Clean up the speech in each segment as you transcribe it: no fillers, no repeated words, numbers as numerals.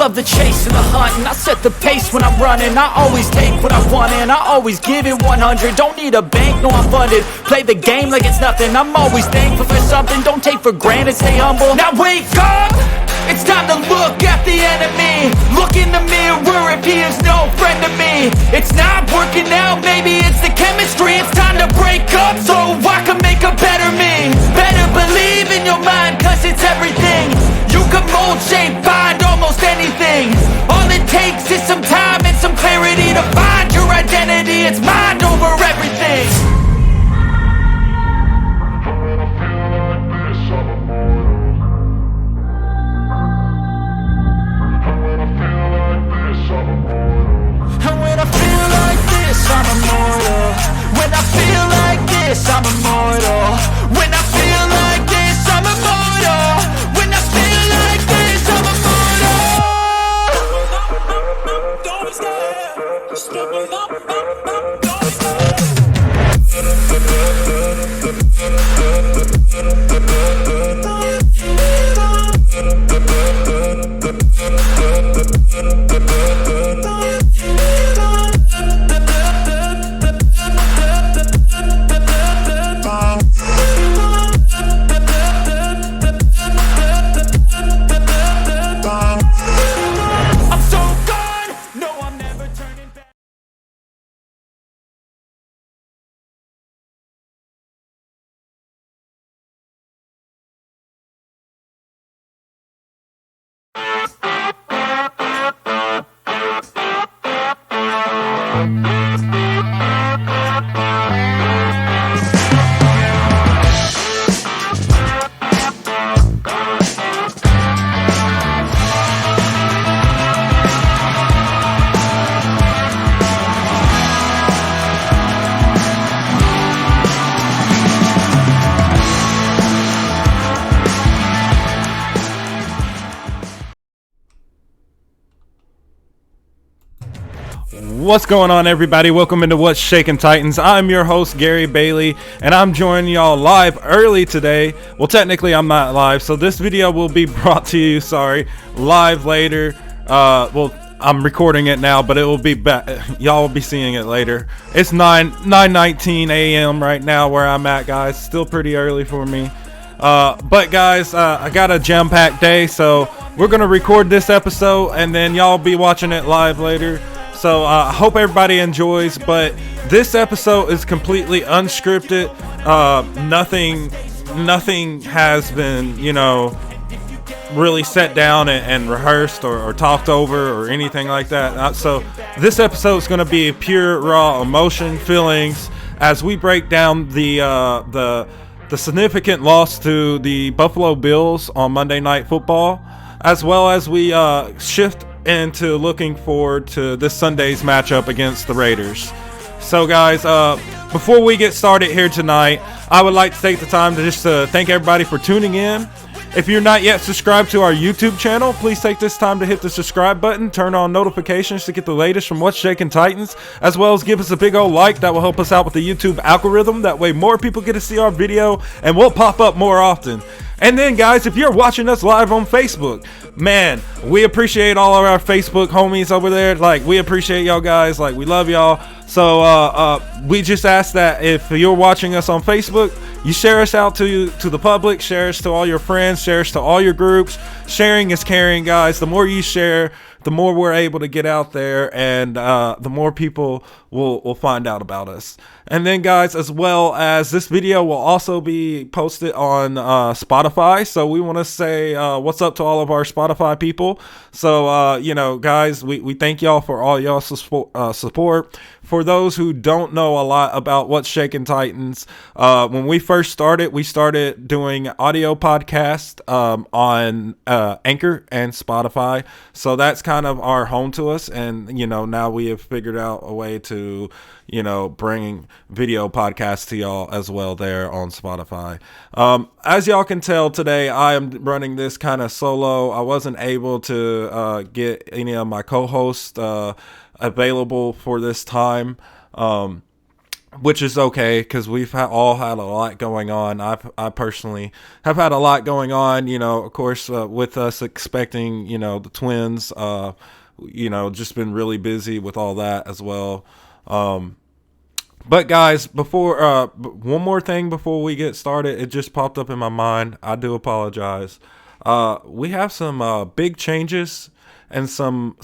love the chase and the hunt, and I set the pace when I'm running. I always take what I want and I always give it 100. Don't need a bank, no I'm funded. Play the game like it's nothing. I'm always thankful for something. Don't take for granted, stay humble. Now wake up! It's time to look at the enemy. Look in the mirror if he is no friend to me. It's not working out, maybe it's the chemistry. It's time to break up so I can make a better me. Better believe in your mind, cause it's everything. You can mold, shape, find almost anything. All it takes is some time and some clarity to find your identity. It's mind over everything. I'm immortal. When I feel like this, I'm immortal. When I feel like this, I'm immortal. When I feel like this, I'm immortal. Don't be scared. Just level up, don't be scared. What's going on, everybody? Welcome into What's Shaking Titans. I'm your host, Gary Bailey, and I'm joining y'all live early today. Well, technically I'm not live, so this video will be brought to you, live later. Well, I'm recording it now, but it will be back. Y'all will be seeing it later. It's 9:19 a.m. right now where I'm at, guys. Still pretty early for me. But guys, I got a jam-packed day, so we're gonna record this episode, and then y'all be watching it live later. So I hope everybody enjoys, but this episode is completely unscripted. Nothing has been, really set down and rehearsed or talked over or anything like that. So this episode is going to be pure raw emotion, feelings, as we break down the significant loss to the Buffalo Bills on Monday Night Football, as well as we shift into looking forward to this Sunday's matchup against the Raiders. So guys, before we get started here tonight, I would like to take the time to just thank everybody for tuning in. If you're not yet subscribed to our YouTube channel, please take this time to hit the subscribe button, turn on notifications to get the latest from What's Shaking Titans, as well as give us a big old like. That will help us out with the YouTube algorithm. That way more people get to see our video and we'll pop up more often. And then guys, if you're watching us live on Facebook, man, we appreciate all of our Facebook homies over there. We appreciate y'all guys. We love y'all. So we just ask that if you're watching us on Facebook, you share us out to the public, share us to all your friends, share us to all your groups. Sharing is caring, guys. The more you share, the more we're able to get out there, and the more people will find out about us. And then guys, as well as this video will also be posted on Spotify. So we want to say what's up to all of our Spotify people. So guys, we thank y'all for all y'all support. For those who don't know a lot about What's Shaking Titans, when we first started, we started doing audio podcast on Anchor and Spotify. So that's kind of our home to us. And, now we have figured out a way to, bring video podcasts to y'all as well there on Spotify. As y'all can tell today, I am running this kind of solo. I wasn't able to get any of my co-hosts available for this time. which is okay because we've all had a lot going on. I personally have had a lot going on, of course, with us expecting, the twins, just been really busy with all that as well. But guys, before one more thing before we get started, it just popped up in my mind. I do apologize. We have some big changes and some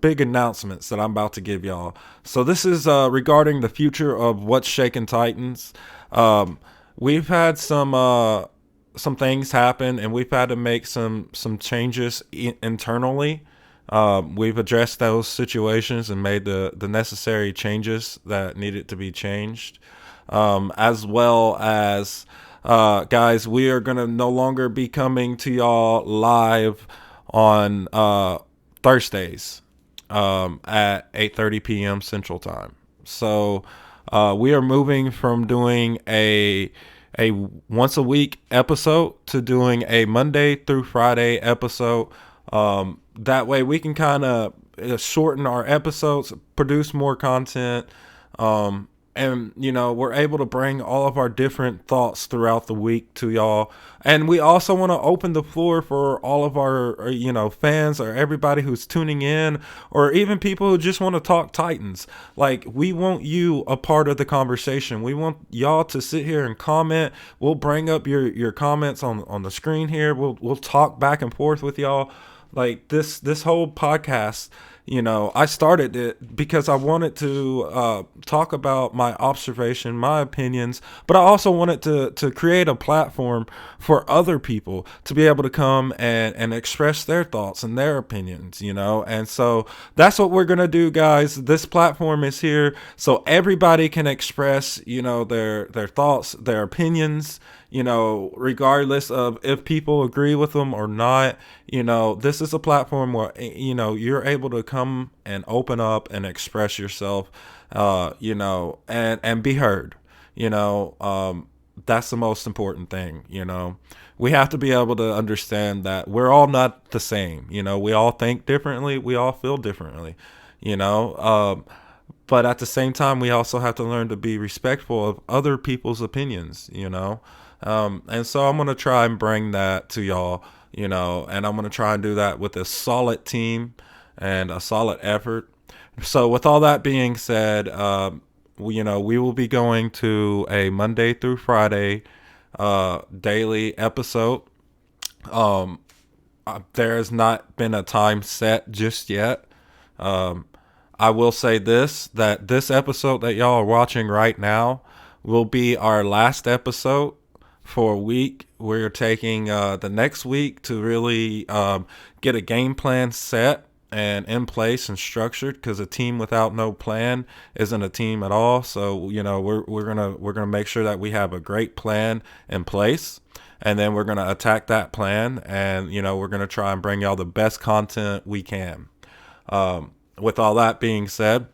big announcements that I'm about to give y'all. So this is regarding the future of What's Shaking Titans. We've had some things happen, and we've had to make some changes internally. We've addressed those situations and made the necessary changes that needed to be changed, as well as guys, we are going to no longer be coming to y'all live on Thursdays at 8:30 p.m. Central Time. So we are moving from doing a once a week episode to doing a Monday through Friday episode. That way we can kind of shorten our episodes, produce more content, and we're able to bring all of our different thoughts throughout the week to y'all. And we also want to open the floor for all of our fans, or everybody who's tuning in, or even people who just want to talk Titans. Like, we want you a part of the conversation. We want y'all to sit here and comment. We'll bring up your comments on the screen here. We'll talk back and forth with y'all. Like, this whole podcast, I started it because I wanted to talk about my observation, my opinions, but I also wanted to create a platform for other people to be able to come and express their thoughts and their opinions, and so that's what we're going to do, guys. This platform is here so everybody can express, their thoughts, their opinions, regardless of if people agree with them or not. This is a platform where, you're able to come and open up and express yourself, and be heard. That's the most important thing. We have to be able to understand that we're all not the same. We all think differently. We all feel differently, but at the same time, we also have to learn to be respectful of other people's opinions, and so I'm going to try and bring that to y'all, and I'm going to try and do that with a solid team and a solid effort. So with all that being said, we will be going to a Monday through Friday daily episode. There has not been a time set just yet. I will say that this episode that y'all are watching right now will be our last episode for a week. We're taking the next week to really get a game plan set and in place and structured, because a team without no plan isn't a team at all. So we're gonna make sure that we have a great plan in place, and then we're gonna attack that plan, and we're gonna try and bring y'all the best content we can. With all that being said,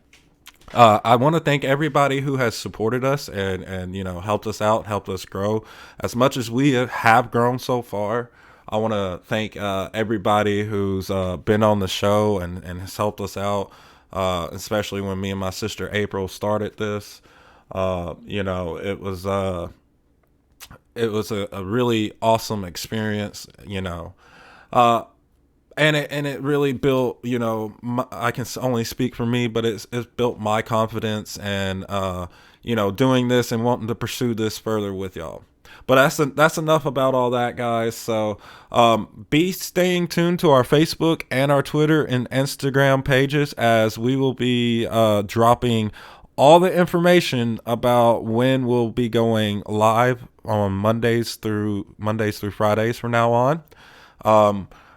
I want to thank everybody who has supported us and helped us out, helped us grow as much as we have grown so far. I want to thank everybody who's been on the show and has helped us out, especially when me and my sister April started this. It was a really awesome experience, and it really built, I can only speak for me, but it's built my confidence and, doing this and wanting to pursue this further with y'all. But that's enough about all that, guys. So be staying tuned to our Facebook and our Twitter and Instagram pages, as we will be dropping all the information about when we'll be going live on Mondays through Fridays from now on.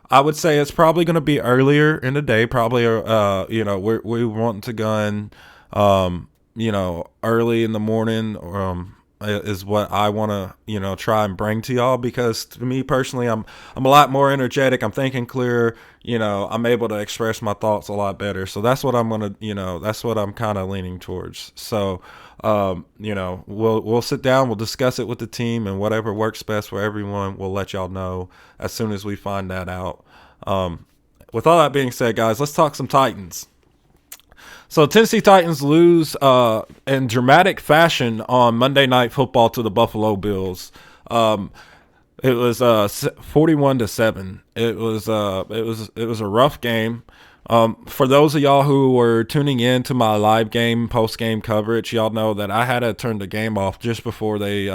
I would say it's probably going to be earlier in the day. Probably, we want to go in, early in the morning, is what I want to, try and bring to y'all, because to me personally, I'm a lot more energetic. I'm thinking clearer. I'm able to express my thoughts a lot better. So that's what I'm going to, that's what I'm kind of leaning towards. So, we'll sit down, we'll discuss it with the team, and whatever works best for everyone, we'll let y'all know as soon as we find that out. With all that being said, guys, let's talk some Titans. So Tennessee Titans lose in dramatic fashion on Monday Night Football to the Buffalo Bills. It was 41-7. It was a rough game. For those of y'all who were tuning in to my live game post game coverage, y'all know that I had to turn the game off just before they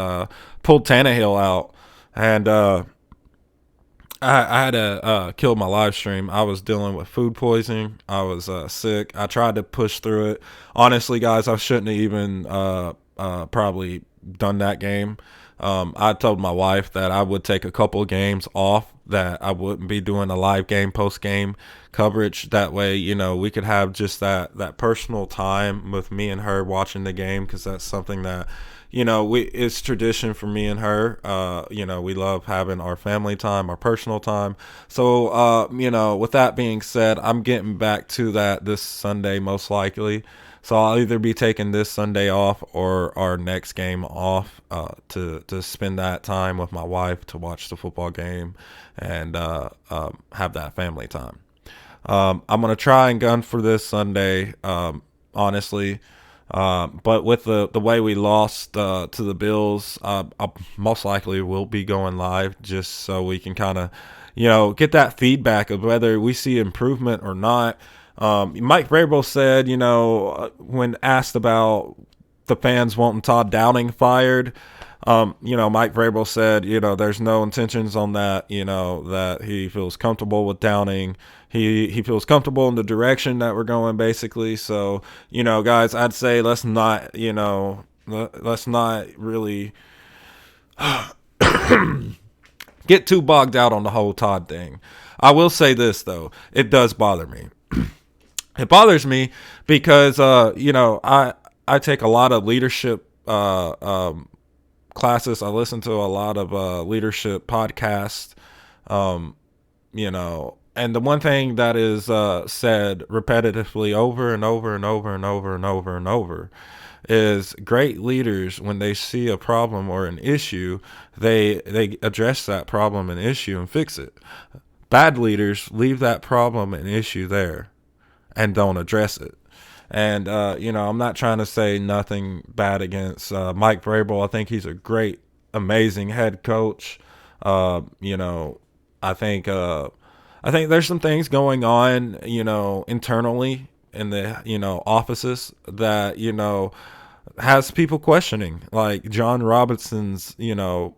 pulled Tannehill out, and I had to kill my live stream. I was dealing with food poisoning. I was sick. I tried to push through it. Honestly, guys, I shouldn't have even probably done that game. I told my wife that I would take a couple of games off, that I wouldn't be doing a live game, post-game coverage. That way, we could have just that personal time with me and her watching the game, because that's something that, it's tradition for me and her. We love having our family time, our personal time. So, with that being said, I'm getting back to that this Sunday, most likely. So I'll either be taking this Sunday off or our next game off to spend that time with my wife to watch the football game and have that family time. I'm going to try and gun for this Sunday, honestly. But with the way we lost to the Bills, I most likely will be going live just so we can kind of, get that feedback of whether we see improvement or not. Mike Vrabel said, when asked about the fans wanting Todd Downing fired, Mike Vrabel said, there's no intentions on that, that he feels comfortable with Downing. He feels comfortable in the direction that we're going, basically. So, guys, I'd say let's not really get too bogged out on the whole Todd thing. I will say this, though. It does bother me. It bothers me because, I take a lot of leadership classes. I listen to a lot of leadership podcasts, and the one thing that is said repetitively over and over and over and over and over and over is great leaders, when they see a problem or an issue, they address that problem and issue and fix it. Bad leaders leave that problem and issue there and don't address it. And, I'm not trying to say nothing bad against Mike Vrabel. I think he's a great, amazing head coach. I think there's some things going on, internally in the, offices that, has people questioning, like John Robinson's,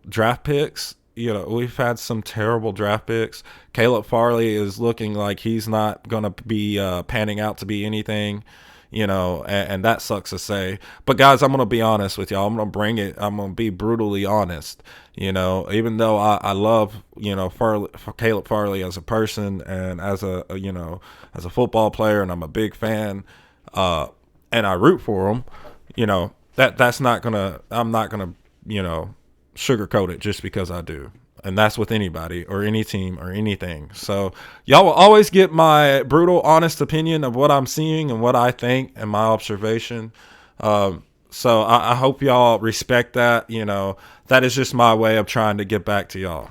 draft picks. We've had some terrible draft picks. Caleb Farley is looking like he's not going to be panning out to be anything, and that sucks to say. But, guys, I'm going to be honest with y'all. I'm going to bring it. I'm going to be brutally honest, even though I love, Caleb Farley as a person and as a football player, and I'm a big fan, and I root for him, that's not going to, I'm not going to, sugarcoat it just because I do. And that's with anybody or any team or anything. So y'all will always get my brutal, honest opinion of what I'm seeing and what I think and my observation. So I hope y'all respect that. That is just my way of trying to get back to y'all,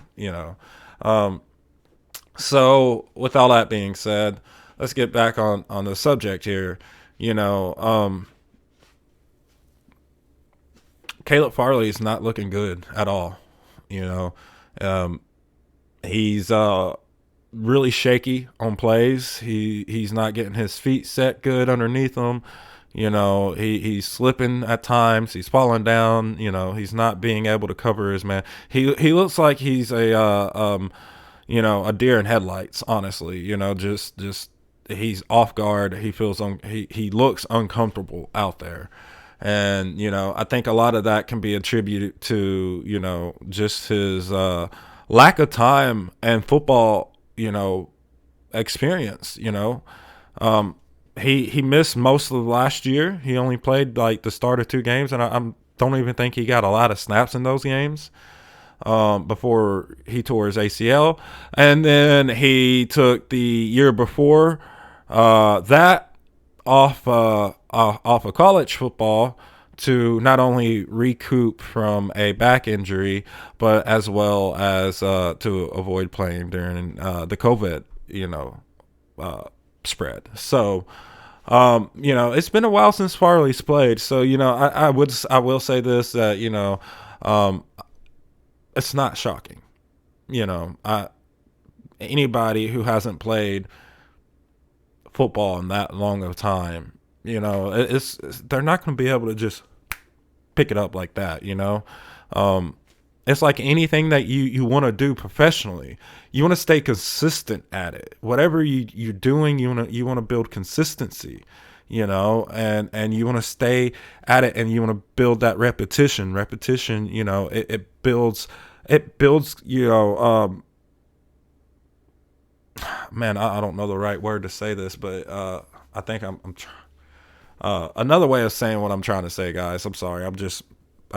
So with all that being said, let's get back on the subject here. Caleb Farley is not looking good at all. He's really shaky on plays. He's not getting his feet set good underneath him. He's slipping at times. He's falling down. He's not being able to cover his man. He looks like he's a deer in headlights. Honestly, just he's off guard. He feels he looks uncomfortable out there. And, I think a lot of that can be attributed to, just his lack of time and football, experience, He missed most of last year. He only played like the start of 2 games, and I don't even think he got a lot of snaps in those games before he tore his ACL. And then he took the year before that off of college football to not only recoup from a back injury, but as well as to avoid playing during the COVID, spread. So It's been a while since Farley's played, so I will say this, that it's not shocking. Anybody who hasn't played football in that long of time, they're not going to be able to just pick it up like that. It's like anything that you want to do professionally. You want to stay consistent at it. Whatever you're doing, you want to build consistency, and you want to stay at it, and you want to build that repetition. Repetition, it builds, man, I don't know the right word to say this, but I think another way of saying what I'm trying to say, guys. I'm sorry. I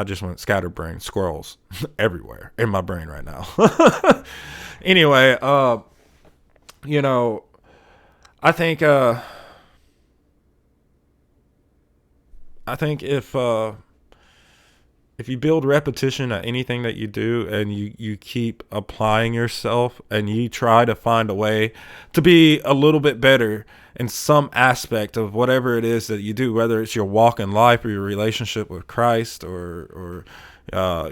just went scatterbrain, squirrels everywhere in my brain right now. Anyway, I think if you build repetition at anything that you do, and you keep applying yourself, and you try to find a way to be a little bit better in some aspect of whatever it is that you do, whether it's your walk in life or your relationship with Christ, or your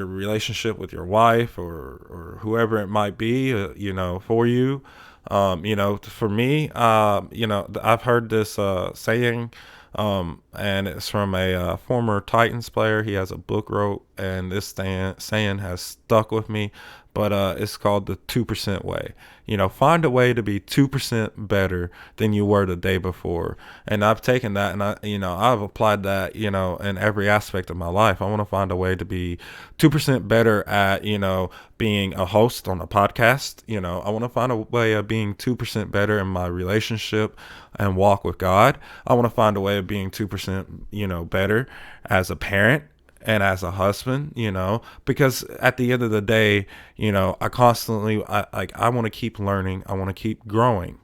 relationship with your wife, or whoever it might be, for you. For me, I've heard this saying, and it's from a former Titans player. He has a book wrote, and this saying has stuck with me. But it's called the 2% way. Find a way to be 2% better than you were the day before. And I've taken that, and I've applied that, in every aspect of my life. I want to find a way to be 2% better at, being a host on a podcast. I want to find a way of being 2% better in my relationship and walk with God. I want to find a way of being 2%, better as a parent and as a husband, because at the end of the day, I constantly, I want to keep learning. I want to keep growing.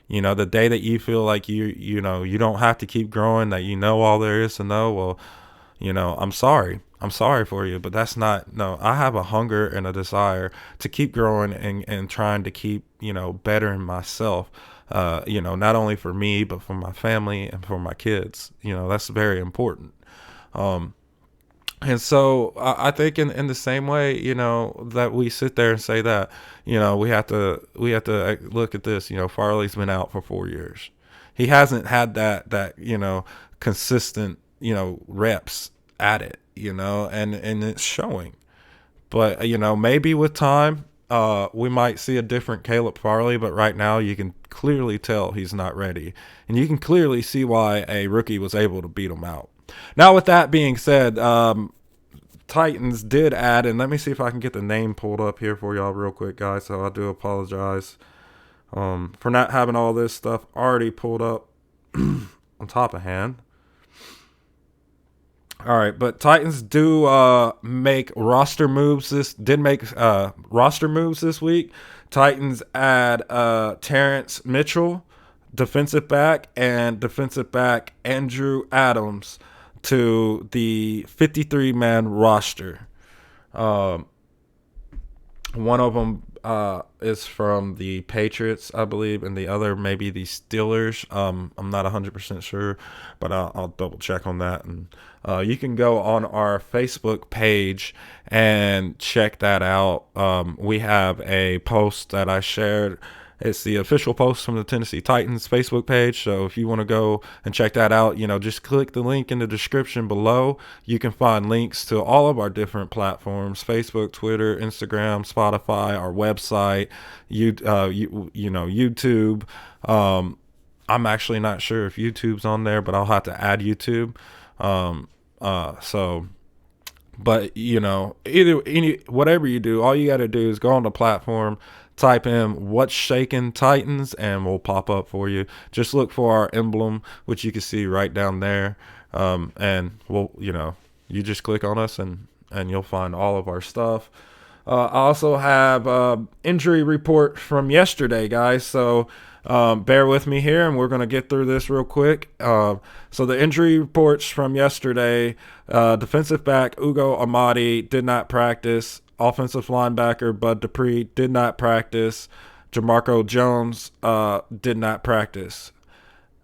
The day that you feel like you don't have to keep growing, that all there is to know, well, I'm sorry. I'm sorry for you, but that's not, no, I have a hunger and a desire to keep growing and trying to keep, better in myself, not only for me, but for my family and for my kids. That's very important. And so I think in the same way, that we sit there and say that, we have to look at this. Farley's been out for 4 years. He hasn't had that consistent, reps at it, and it's showing. But, maybe with time, we might see a different Caleb Farley, but right now you can clearly tell he's not ready. And you can clearly see why a rookie was able to beat him out. Now, with that being said, Titans did add, and let me see if I can get the name pulled up here for y'all real quick, guys. So I do apologize for not having all this stuff already pulled up on top of hand. All right, but Titans do make roster moves this week. Titans add Terrence Mitchell, defensive back, and defensive back Andrew Adams to the 53-man roster. One of them is from the Patriots, I believe, and the other maybe the Steelers. I'm not 100% sure, but I'll double check on that. And you can go on our Facebook page and check that out. We have a post that I shared. It's the official post from the Tennessee Titans Facebook page. So if you want to go and check that out, just click the link in the description below. You can find links to all of our different platforms: Facebook, Twitter, Instagram, Spotify, our website, YouTube. I'm actually not sure if YouTube's on there, but I'll have to add YouTube. Whatever you do, all you got to do is go on the platform, type in "What's Shaking Titans," and we'll pop up for you. Just look for our emblem, which you can see right down there. And we'll, you just click on us and you'll find all of our stuff. I also have injury report from yesterday, guys. So bear with me here, and we're going to get through this real quick. So the injury reports from yesterday: defensive back Ugo Amadi did not practice. Offensive linebacker Bud Dupree did not practice. Jamarco Jones did not practice.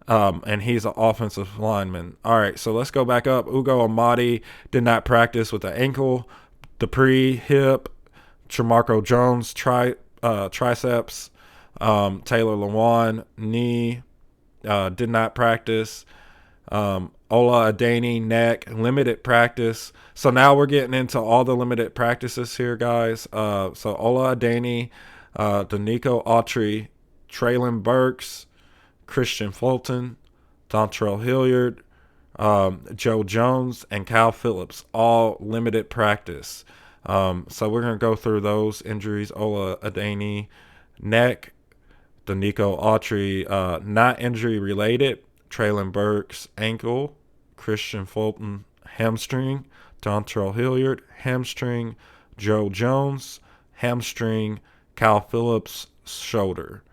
And he's an offensive lineman. All right, so let's go back up. Ugo Amadi did not practice with the ankle, Dupree hip, Tremarco Jones triceps, Taylor Lewan knee, did not practice. Ola Adeni neck, limited practice. So now we're getting into all the limited practices here, guys. So Ola Adeni, Danico Autry, Traylon Burks, Christian Fulton, Dontrell Hilliard, Joe Jones, and Kyle Phillips, all limited practice. So we're going to go through those injuries. Ola Adeni, neck, Danico Autry, not injury related. Traylon Burks, ankle. Christian Fulton, hamstring. Dontrell Hilliard, hamstring. Joe Jones, hamstring. Kyle Phillips, shoulder.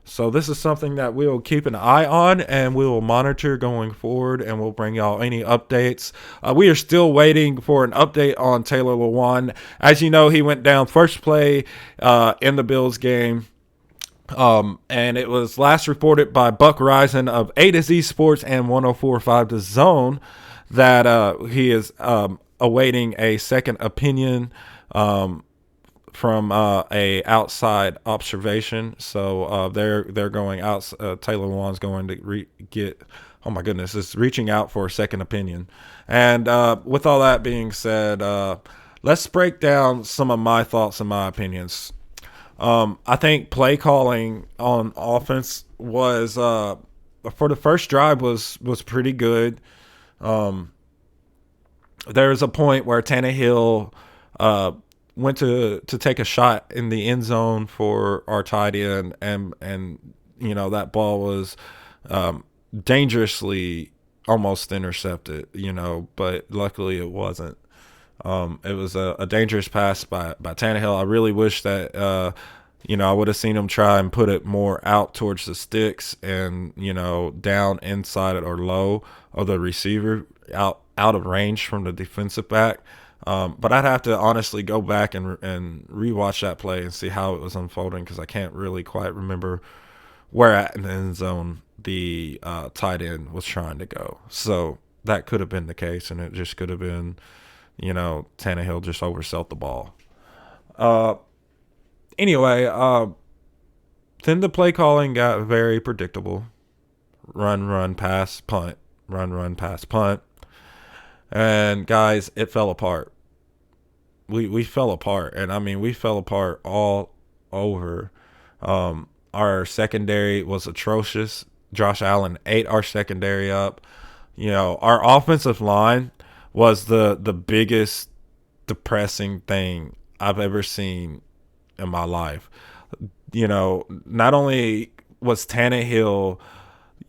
So this is something that we'll keep an eye on and we will monitor going forward, and we'll bring y'all any updates. We are still waiting for an update on Taylor Lewan. As you know, he went down first play in the Bills game. And it was last reported by Buck Reisen of A to Z Sports and 104.5 The Zone that he is awaiting a second opinion from a outside observation. So they're going out. Taylor Lewan's going to get. Oh my goodness, is reaching out for a second opinion. And with all that being said, let's break down some of my thoughts and my opinions. I think play calling on offense was for the first drive was pretty good. There was a point where Tannehill went to take a shot in the end zone for our tight end, and you know that ball was dangerously almost intercepted, you know, but luckily it wasn't. It was a dangerous pass by Tannehill. I really wish that I would have seen him try and put it more out towards the sticks and down inside it or low of the receiver, out of range from the defensive back. But I'd have to honestly go back and rewatch that play and see how it was unfolding, because I can't really quite remember where at in the end zone the tight end was trying to go. So that could have been the case, and it just could have been, Tannehill just oversold the ball. Anyway, then the play calling got very predictable. Run, pass, punt. Run, pass, punt. And guys, it fell apart. We fell apart, and I mean we fell apart all over. Our secondary was atrocious. Josh Allen ate our secondary up. Our offensive line was the biggest depressing thing I've ever seen in my life. Not only was Tannehill,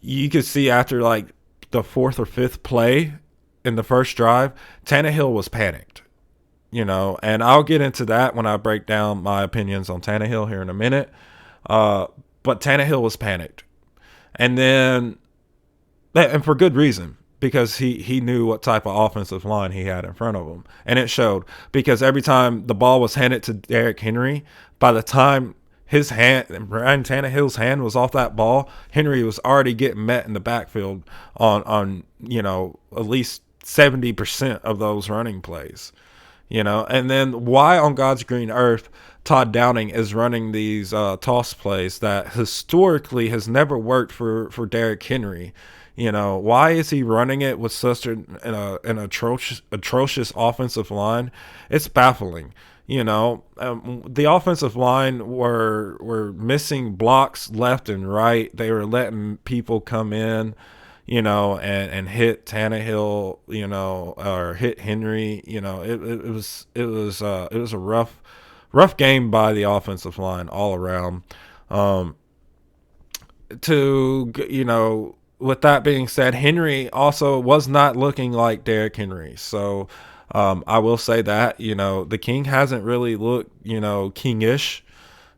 you could see after like the fourth or fifth play in the first drive, Tannehill was panicked. And I'll get into that when I break down my opinions on Tannehill here in a minute. But Tannehill was panicked. And for good reason, because he knew what type of offensive line he had in front of him. And it showed, because every time the ball was handed to Derrick Henry, by the time Ryan Tannehill's hand was off that ball, Henry was already getting met in the backfield on at least 70% of those running plays. And then why on God's green earth Todd Downing is running these toss plays that historically has never worked for Derrick Henry? Why is he running it with such an atrocious offensive line? It's baffling. The offensive line were missing blocks left and right. They were letting people come in, and hit Tannehill, or hit Henry. It was a rough game by the offensive line all around. With that being said, Henry also was not looking like Derrick Henry. So I will say that, the King hasn't really looked, kingish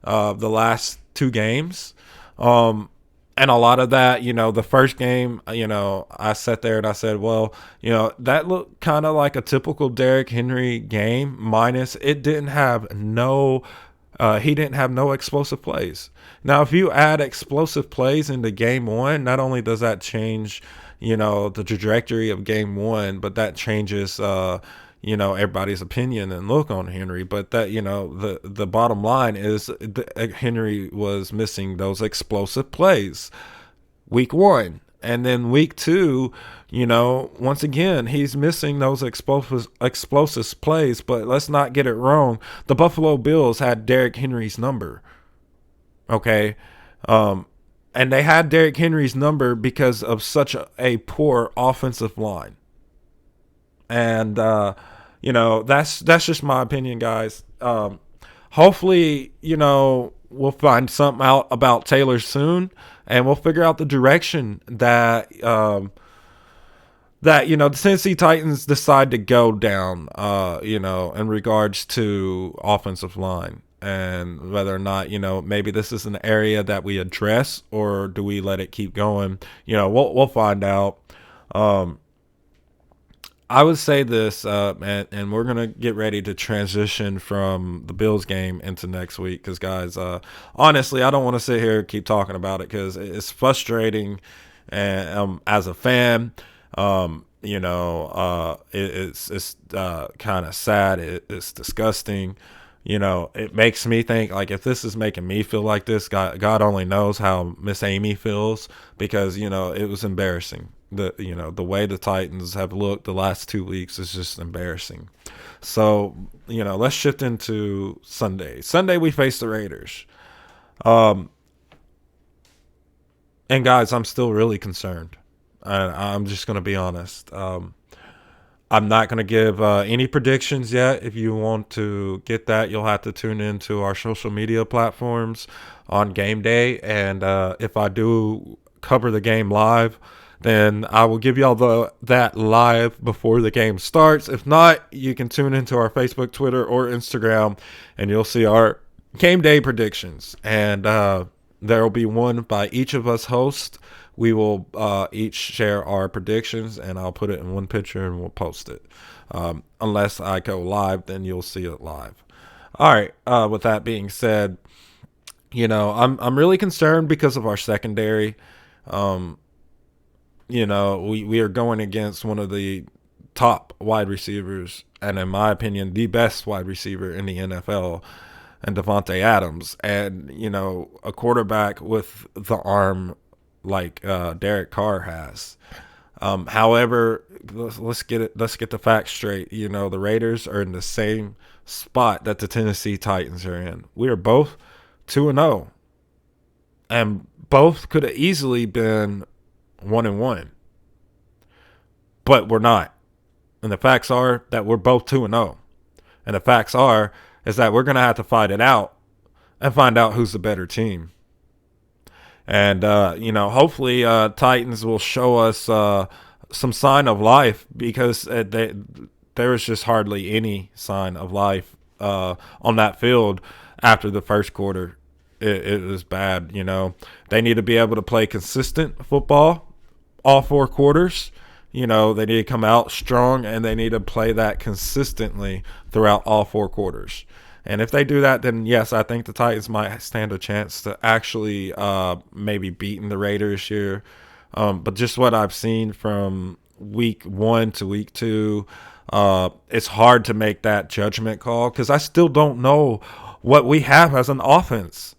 the last two games. And a lot of that, the first game, I sat there and I said, well, that looked kind of like a typical Derrick Henry game, minus it didn't have no he didn't have no explosive plays. Now, if you add explosive plays into game one, not only does that change, the trajectory of game one, but that changes, everybody's opinion and look on Henry. But that, the bottom line is Henry was missing those explosive plays week one. And then week two, once again, he's missing those explosive plays. But let's not get it wrong. The Buffalo Bills had Derrick Henry's number. Okay. And they had Derrick Henry's number because of such a poor offensive line. And, that's just my opinion, guys. Hopefully, we'll find something out about Taylor soon, and we'll figure out the direction that the Tennessee Titans decide to go down, in regards to offensive line, and whether or not, maybe this is an area that we address, or do we let it keep going? We'll find out. I would say this, and we're going to get ready to transition from the Bills game into next week because, guys, honestly, I don't want to sit here and keep talking about it because it's frustrating and as a fan. It's kind of sad. It's disgusting. It makes me think, like, if this is making me feel like this, God only knows how Miss Amy feels because, it was embarrassing. The way the Titans have looked the last 2 weeks is just embarrassing. So, let's shift into Sunday. Sunday, we face the Raiders. And guys, I'm still really concerned. I'm just going to be honest. I'm not going to give any predictions yet. If you want to get that, you'll have to tune into our social media platforms on game day. And if I do cover the game live, then I will give y'all that live before the game starts. If not, you can tune into our Facebook, Twitter, or Instagram, and you'll see our game day predictions. And there will be one by each of us hosts. We will each share our predictions, and I'll put it in one picture and we'll post it. Unless I go live, then you'll see it live. All right. With that being said, I'm really concerned because of our secondary. We are going against one of the top wide receivers, and in my opinion, the best wide receiver in the NFL, and Davante Adams, and a quarterback with the arm like Derek Carr has. However, let's get the facts straight. The Raiders are in the same spot that the Tennessee Titans are in. We are both 2-0, and both could have easily been 1-1, but we're not. And the facts are that we're both 2-0, and the facts is that we're gonna have to fight it out and find out who's the better team. And hopefully Titans will show us some sign of life because there was just hardly any sign of life on that field after the first quarter. It was bad. They need to be able to play consistent football all 4 quarters. They need to come out strong, and they need to play that consistently throughout all 4 quarters. And if they do that, then yes, I think the Titans might stand a chance to actually maybe beating the Raiders here. But just what I've seen from week 1 to week 2, it's hard to make that judgment call because I still don't know what we have as an offense.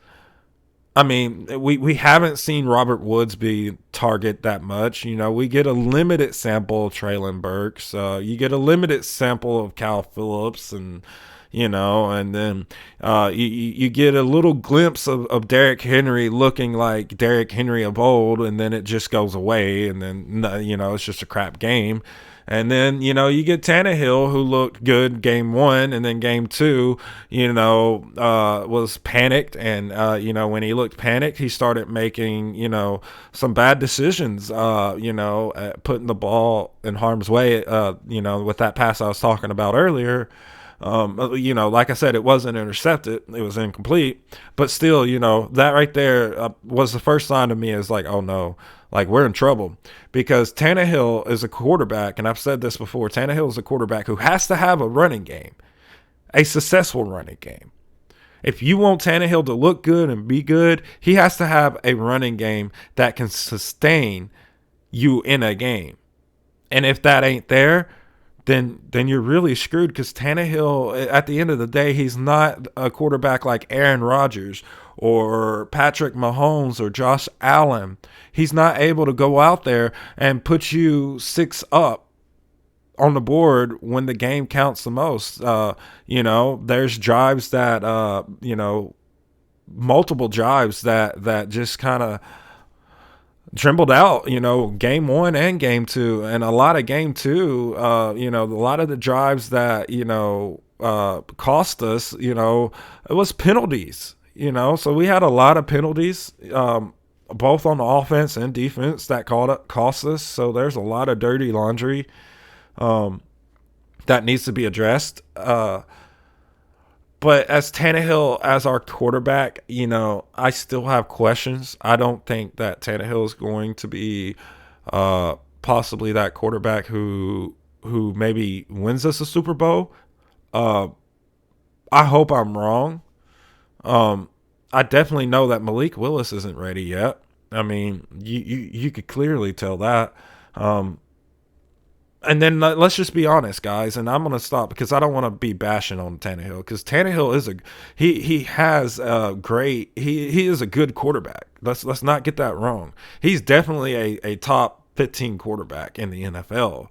I mean, we haven't seen Robert Woods be target that much. We get a limited sample of Treylon Burks. You get a limited sample of Kyle Phillips, and and then you get a little glimpse of Derrick Henry looking like Derrick Henry of old, and then it just goes away, and then it's just a crap game. And then, you get Tannehill, who looked good game 1, and then game 2, was panicked. And, when he looked panicked, he started making, some bad decisions, putting the ball in harm's way, with that pass I was talking about earlier. Like I said, it wasn't intercepted. It was incomplete. But still, that right there was the first sign to me is like, oh, no. Like, we're in trouble because Tannehill is a quarterback, and I've said this before, Tannehill is a quarterback who has to have a running game, a successful running game. If you want Tannehill to look good and be good, he has to have a running game that can sustain you in a game. And if that ain't there, then you're really screwed, because Tannehill, at the end of the day, he's not a quarterback like Aaron Rodgers or Patrick Mahomes or Josh Allen. He's not able to go out there and put you 6 up on the board when the game counts the most. There's drives that, multiple drives that just kind of trembled out, game 1 and game 2, and a lot of game 2, a lot of the drives that, cost us, it was penalties, so we had a lot of penalties, both on the offense and defense that cost us. So there's a lot of dirty laundry, that needs to be addressed. But as Tannehill as our quarterback, I still have questions. I don't think that Tannehill is going to be possibly that quarterback who maybe wins us a Super Bowl. I hope I'm wrong. I definitely know that Malik Willis isn't ready yet. I mean, you could clearly tell that. And then let's just be honest, guys, and I'm going to stop because I don't want to be bashing on Tannehill, because Tannehill is he is a good quarterback. Let's not get that wrong. He's definitely a top 15 quarterback in the NFL,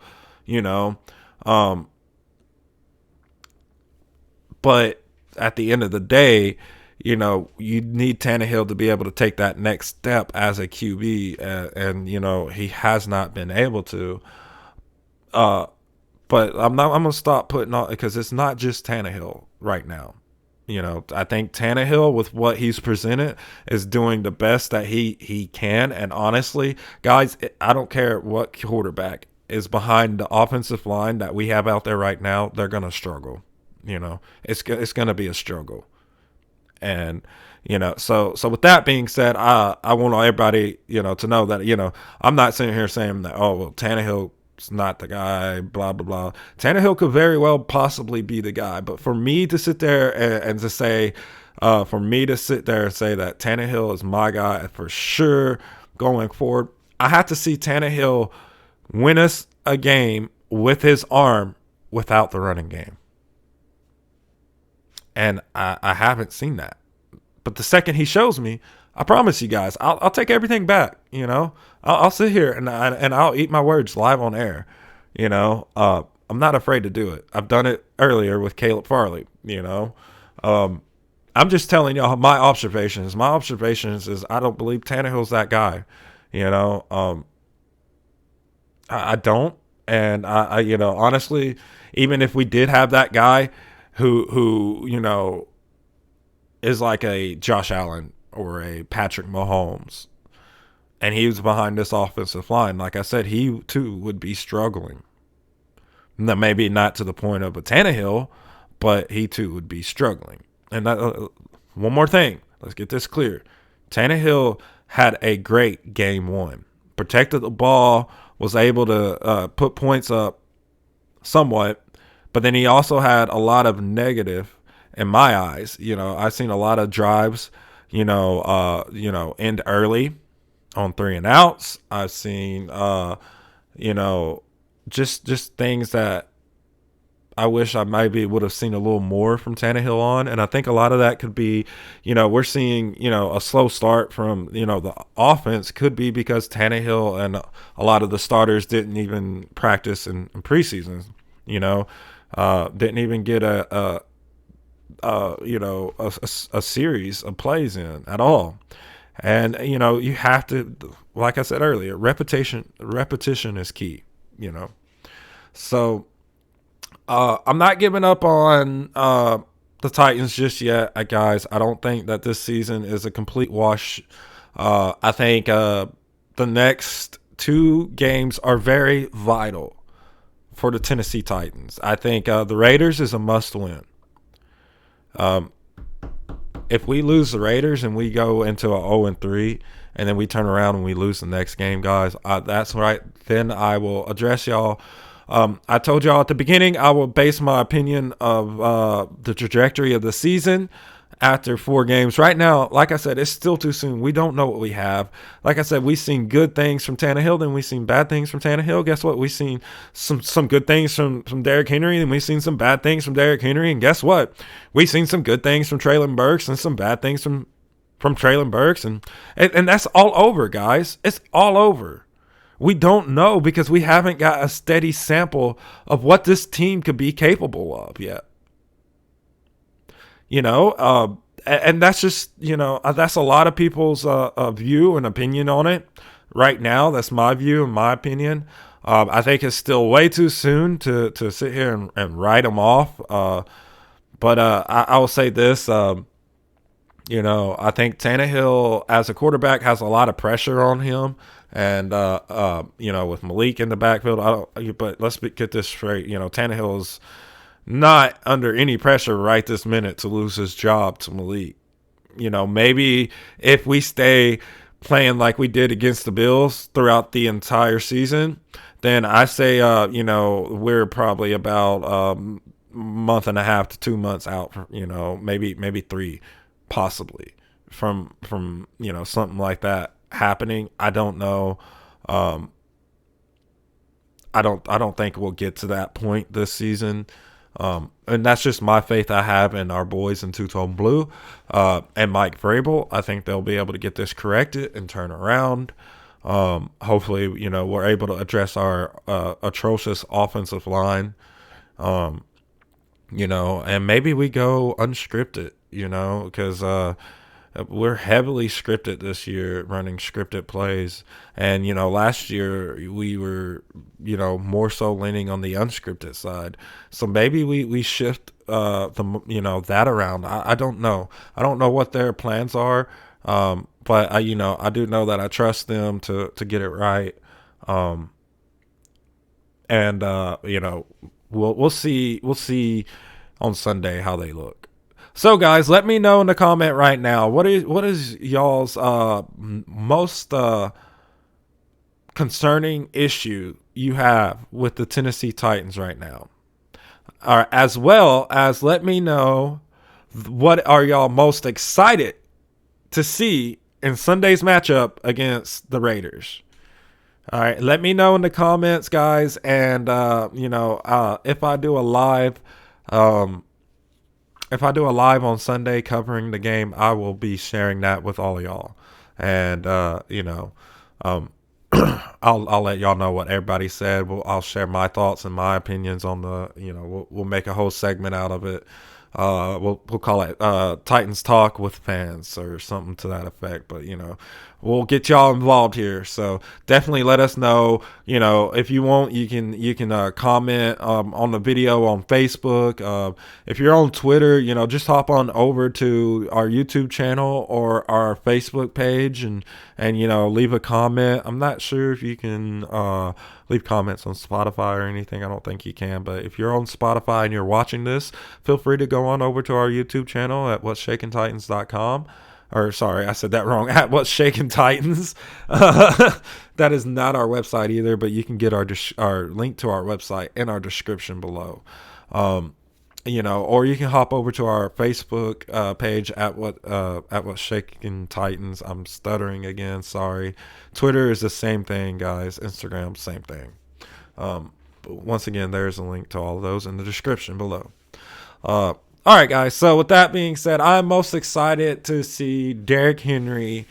but at the end of the day, you need Tannehill to be able to take that next step as a QB, and he has not been able to. But I'm gonna stop putting on, because it's not just Tannehill right now. I think Tannehill, with what he's presented, is doing the best that he can. And honestly, guys, I don't care what quarterback is behind the offensive line that we have out there right now, they're gonna struggle. It's gonna be a struggle. And so with that being said, I want everybody to know that I'm not sitting here saying that, oh well, Tannehill not the guy, blah blah blah. Tannehill could very well possibly be the guy, but for me to sit there and to say, that Tannehill is my guy for sure going forward, I have to see Tannehill win us a game with his arm without the running game, and I haven't seen that. But the second he shows me, I promise you guys, I'll take everything back. I'll sit here and I'll eat my words live on air. I'm not afraid to do it. I've done it earlier with Caleb Farley. I'm just telling y'all my observations. My observations is I don't believe Tannehill's that guy. I don't, and I honestly, even if we did have that guy who is like a Josh Allen or a Patrick Mahomes, and he was behind this offensive line, like I said, he too would be struggling. Now, maybe not to the point of a Tannehill, but he too would be struggling. And one more thing, let's get this clear. Tannehill had a great game 1. Protected the ball, was able to put points up somewhat, but then he also had a lot of negative in my eyes. I've seen a lot of drives end early on 3 and outs. I've seen, just things that I wish I maybe would have seen a little more from Tannehill on. And I think a lot of that could be, we're seeing, a slow start from, the offense could be because Tannehill and a lot of the starters didn't even practice in preseason, didn't even get a series of plays in at all. And, you have to, like I said earlier, repetition is key, So I'm not giving up on the Titans just yet, guys. I don't think that this season is a complete wash. I think the next 2 games are very vital for the Tennessee Titans. I think the Raiders is a must-win. If we lose the Raiders and we go into a 0-3, and then we turn around and we lose the next game, guys, that's right. Then I will address y'all. I told y'all at the beginning I will base my opinion of the trajectory of the season after 4 games. Right now, like I said, it's still too soon. We don't know what we have. Like I said, we've seen good things from Tannehill, then we've seen bad things from Tannehill. Guess what? We've seen some good things from Derrick Henry, and we've seen some bad things from Derrick Henry. And guess what? We've seen some good things from Treylon Burks and some bad things from Treylon Burks. And that's all over, guys. It's all over. We don't know because we haven't got a steady sample of what this team could be capable of yet. And that's just, that's a lot of people's view and opinion on it right now. That's my view and my opinion. I think it's still way too soon to sit here and write them off. But I will say this, I think Tannehill as a quarterback has a lot of pressure on him. And, with Malik in the backfield, but let's get this straight. Tannehill is not under any pressure right this minute to lose his job to Malik. Maybe if we stay playing like we did against the Bills throughout the entire season, then I say, we're probably about a month and a half to 2 months out, maybe 3 possibly from something like that happening. I don't know. I don't think we'll get to that point this season. And that's just my faith I have in our boys in Two-Tone Blue and Mike Vrabel. I think they'll be able to get this corrected and turn around. Hopefully, we're able to address our atrocious offensive line, and maybe we go unscripted, because we're heavily scripted this year, running scripted plays. And, last year we were, more so leaning on the unscripted side. So maybe we shift, that around. I don't know. I don't know what their plans are. But I do know that I trust them to get it right. We'll see on Sunday how they look. So, guys, let me know in the comment right now. What is y'all's most concerning issue you have with the Tennessee Titans right now? As well as let me know what are y'all most excited to see in Sunday's matchup against the Raiders. All right, let me know in the comments, guys. And if I do a live. If I do a live on Sunday covering the game, I will be sharing that with all of y'all. And, I'll let y'all know what everybody said. I'll share my thoughts and my opinions on the, we'll make a whole segment out of it. We'll call it Titans Talk with Fans or something to that effect. But, we'll get y'all involved here. So definitely let us know. If you want, you can comment on the video on Facebook. If you're on Twitter, just hop on over to our YouTube channel or our Facebook page and leave a comment. I'm not sure if you can leave comments on Spotify or anything. I don't think you can. But if you're on Spotify and you're watching this, feel free to go on over to our YouTube channel at what'sshaking.titans.com. Or sorry, I said that wrong. At What's Shaking Titans. That is not our website either, but you can get our link to our website in our description below. Or you can hop over to our Facebook page at What's Shaking Titans. I'm stuttering again. Sorry. Twitter is the same thing, guys. Instagram, same thing. But once again, there's a link to all of those in the description below. All right, guys. So with that being said, I'm most excited to see Derrick Henry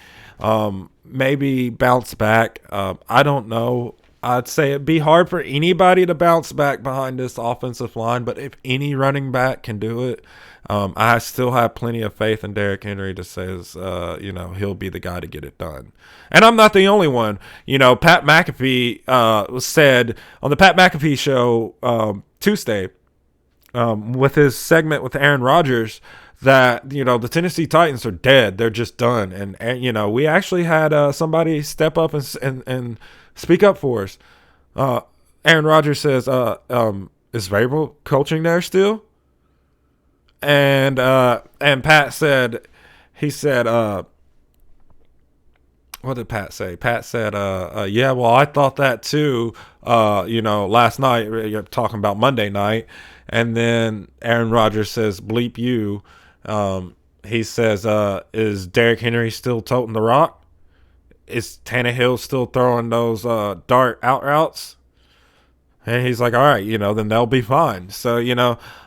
maybe bounce back. I don't know. I'd say it'd be hard for anybody to bounce back behind this offensive line, but if any running back can do it, I still have plenty of faith in Derrick Henry to says, he'll be the guy to get it done. And I'm not the only one. Pat McAfee said on the Pat McAfee show Tuesday, with his segment with Aaron Rodgers, that the Tennessee Titans are dead. They're just done. And we actually had somebody step up and speak up for us. Aaron Rodgers says, "Is Vrabel coaching there still?" And Pat said, what did Pat say? Pat said, yeah, well, I thought that too, last night, you're talking about Monday night. And then Aaron Rodgers says, bleep you. he says, is Derrick Henry still toting the rock? Is Tannehill still throwing those dart out routes? And he's like, all right, then they'll be fine. So,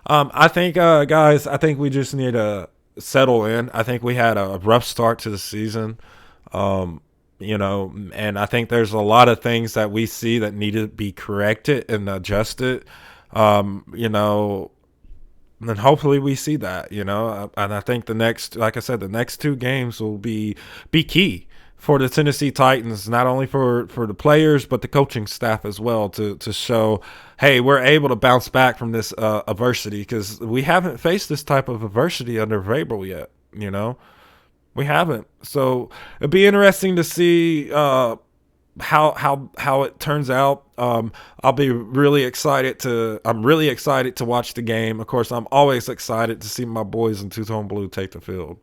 I think, guys, I think we just need to settle in. I think we had a rough start to the season. And I think there's a lot of things that we see that need to be corrected and adjusted. And hopefully we see that, and I think like I said, the next two games will be key for the Tennessee Titans, not only for the players, but the coaching staff as well, to show, hey, we're able to bounce back from this adversity, because we haven't faced this type of adversity under Vrabel yet, we haven't. So it'd be interesting to see how it turns out. I'm really excited to watch the game. Of course, I'm always excited to see my boys in two-tone blue take the field.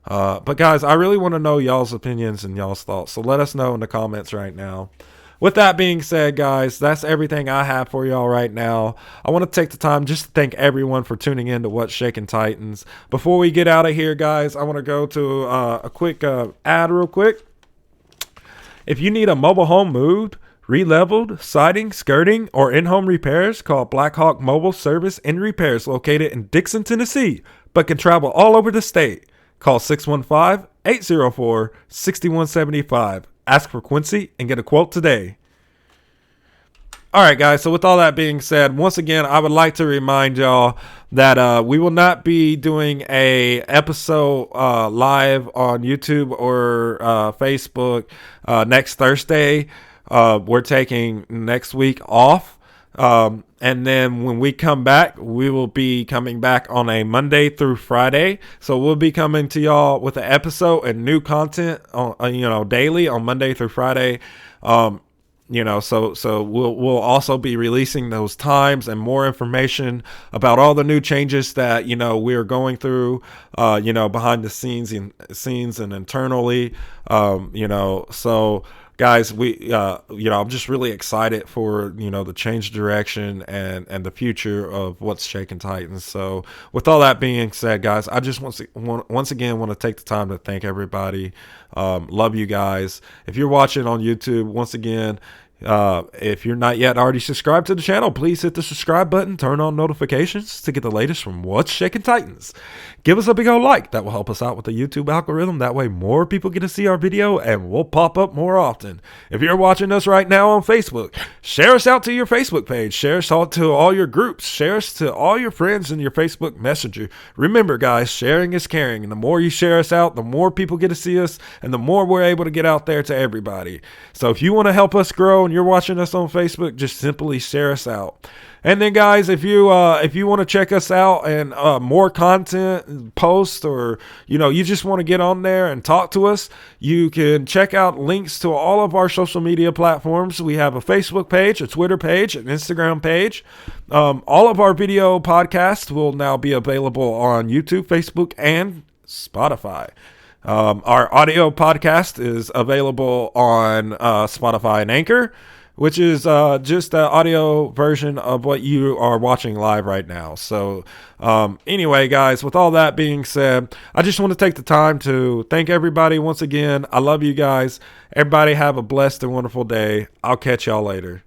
But guys, I really want to know y'all's opinions and y'all's thoughts. So let us know in the comments right now. With that being said, guys, that's everything I have for y'all right now. I want to take the time just to thank everyone for tuning in to What's Shaking Titans. Before we get out of here, guys, I want to go to a quick ad real quick. If you need a mobile home moved, re-leveled, siding, skirting, or in-home repairs, call Blackhawk Mobile Service and Repairs, located in Dixon, Tennessee, but can travel all over the state. Call 615-804-6175. Ask for Quincy and get a quote today. All right, guys. So with all that being said, once again, I would like to remind y'all that we will not be doing a episode live on YouTube or Facebook next Thursday. We're taking next week off. And then when we come back, we will be coming back on a Monday through Friday. So we'll be coming to y'all with an episode and new content on, daily on Monday through Friday. So we'll also be releasing those times and more information about all the new changes that, we're going through, behind the scenes and internally, so guys, I'm just really excited for, the change direction and the future of What's Shaking Titans. So with all that being said, guys, I just once again want to take the time to thank everybody. Love you guys. If you're watching on YouTube, once again, if you're not yet already subscribed to the channel, please hit the subscribe button, turn on notifications to get the latest from What's Shaking Titans. Give us a big old like. That will help us out with the YouTube algorithm. That way more people get to see our video and we'll pop up more often. If you're watching us right now on Facebook, share us out to your Facebook page. Share us out to all your groups. Share us to all your friends in your Facebook Messenger. Remember, guys, sharing is caring. And the more you share us out, the more people get to see us and the more we're able to get out there to everybody. So if you want to help us grow and you're watching us on Facebook, just simply share us out. And then, guys, if you want to check us out and more content, posts, or you just want to get on there and talk to us, you can check out links to all of our social media platforms. We have a Facebook page, a Twitter page, an Instagram page. All of our video podcasts will now be available on YouTube, Facebook, and Spotify. Our audio podcast is available on Spotify and Anchor, which is just the audio version of what you are watching live right now. So anyway, guys, with all that being said, I just want to take the time to thank everybody once again. I love you guys. Everybody have a blessed and wonderful day. I'll catch y'all later.